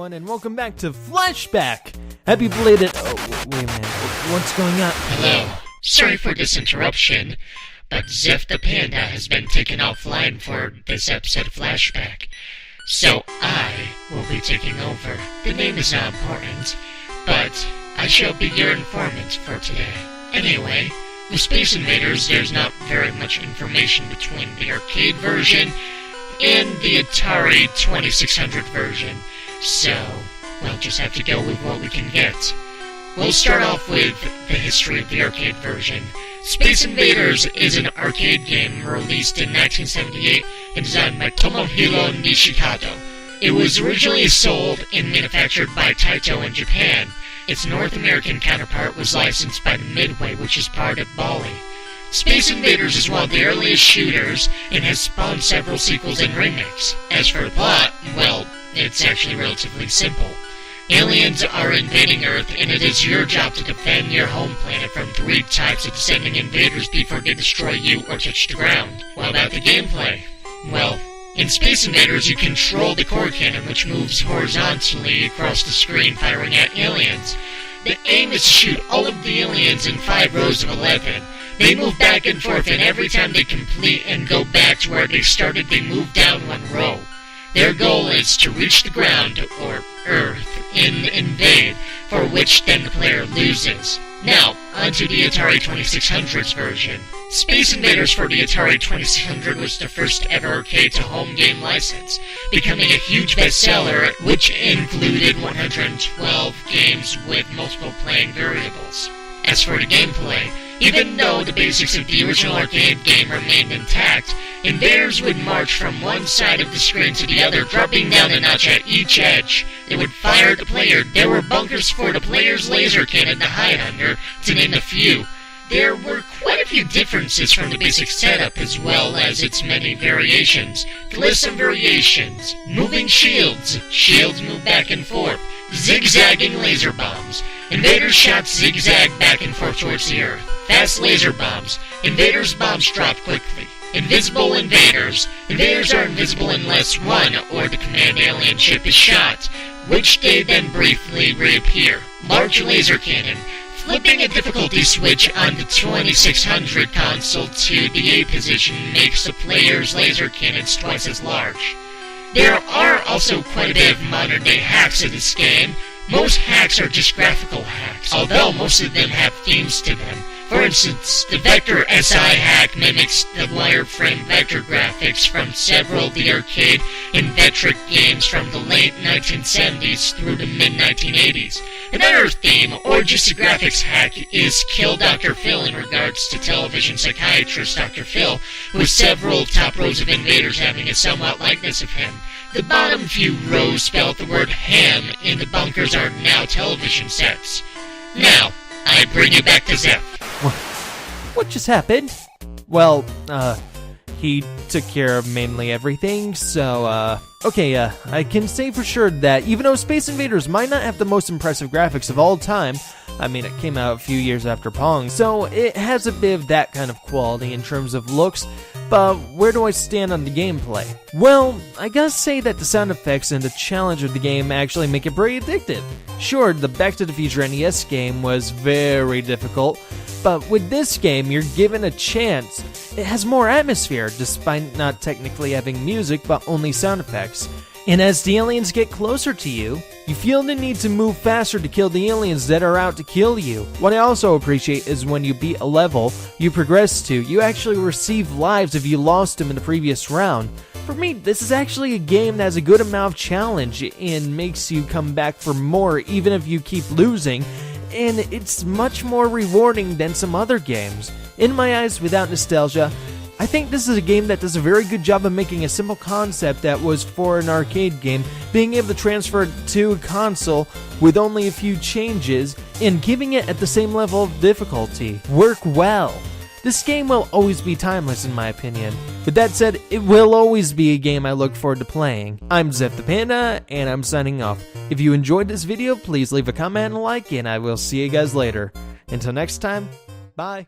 everyone, and welcome back to Flashback! Happy belated... Oh, wait a minute. What's going on? Hello. Sorry for this interruption, but XephThePanda has been taken offline for this episode of Flashback. So I will be taking over. The name is not important, but I shall be your informant for today. Anyway, with Space Invaders, there's not very much information between the arcade version and the Atari 2600 version, so we'll just have to go with what we can get. We'll start off with the history of the arcade version. Space Invaders is an arcade game released in 1978 and designed by Tomohiro Nishikado. It was originally sold and manufactured by Taito in Japan. Its North American counterpart was licensed by the Midway, which is part of Bali. Space Invaders is one of the earliest shooters and has spawned several sequels and remakes. As for the plot, well, it's actually relatively simple. Aliens are invading Earth, and it is your job to defend your home planet from three types of descending invaders before they destroy you or touch the ground. What about the gameplay? Well, in Space Invaders, you control the core cannon, which moves horizontally across the screen firing at aliens. The aim is to shoot all of the aliens in 5 rows of 11. They move back and forth, and every time they complete and go back to where they started, they move down 1 row. Their goal is to reach the ground, or Earth, and invade, for which then the player loses. Now, onto the Atari 2600's version. Space Invaders for the Atari 2600 was the first ever arcade-to-home game license, becoming a huge bestseller, which included 112 games with multiple playing variables. As for the gameplay, even though the basics of the original arcade game remained intact, Invaders would march from one side of the screen to the other, dropping down a notch at each edge. They would fire at the player. There were bunkers for the player's laser cannon to hide under, to name a few. There were quite a few differences from the basic setup, as well as its many variations. To list some variations: moving shields. Shields move back and forth. Zigzagging laser bombs. Invaders shots zigzag back and forth towards the Earth. Fast laser bombs. Invaders' bombs drop quickly. Invisible invaders. Invaders are invisible unless one or the command alien ship is shot, which they then briefly reappear. Large laser cannon. Flipping a difficulty switch on the 2600 console to the A position makes the player's laser cannons twice as large. There are also quite a bit of modern-day hacks in this game. Most hacks are just graphical hacks, although most of them have themes to them. For instance, the Vector SI hack mimics the wireframe vector graphics from several of the arcade and Vectric games from the late 1970s through the mid-1980s. Another theme, or just a graphics hack, is Kill Dr. Phil in regards to television psychiatrist Dr. Phil, with several top rows of invaders having a somewhat likeness of him. The bottom few rows spell out the word ham, and the bunkers are now television sets. Now, I bring you back to Xeph. What just happened? Well, he took care of mainly everything, so, okay, I can say for sure that even though Space Invaders might not have the most impressive graphics of all time, I mean, it came out a few years after Pong, so it has a bit of that kind of quality in terms of looks, but where do I stand on the gameplay? Well, I gotta say that the sound effects and the challenge of the game actually make it pretty addictive. Sure, the Back to the Future NES game was very difficult, but with this game, you're given a chance. It has more atmosphere, despite not technically having music, but only sound effects. And as the aliens get closer to you, you feel the need to move faster to kill the aliens that are out to kill you. What I also appreciate is when you beat a level you progress to, you actually receive lives if you lost them in the previous round. For me, this is actually a game that has a good amount of challenge and makes you come back for more even if you keep losing, and it's much more rewarding than some other games. In my eyes, without nostalgia, I think this is a game that does a very good job of making a simple concept that was for an arcade game, being able to transfer it to a console with only a few changes, and giving it at the same level of difficulty work well. This game will always be timeless in my opinion. With that said, it will always be a game I look forward to playing. I'm XephThePanda, and I'm signing off. If you enjoyed this video, please leave a comment and a like, and I will see you guys later. Until next time, bye.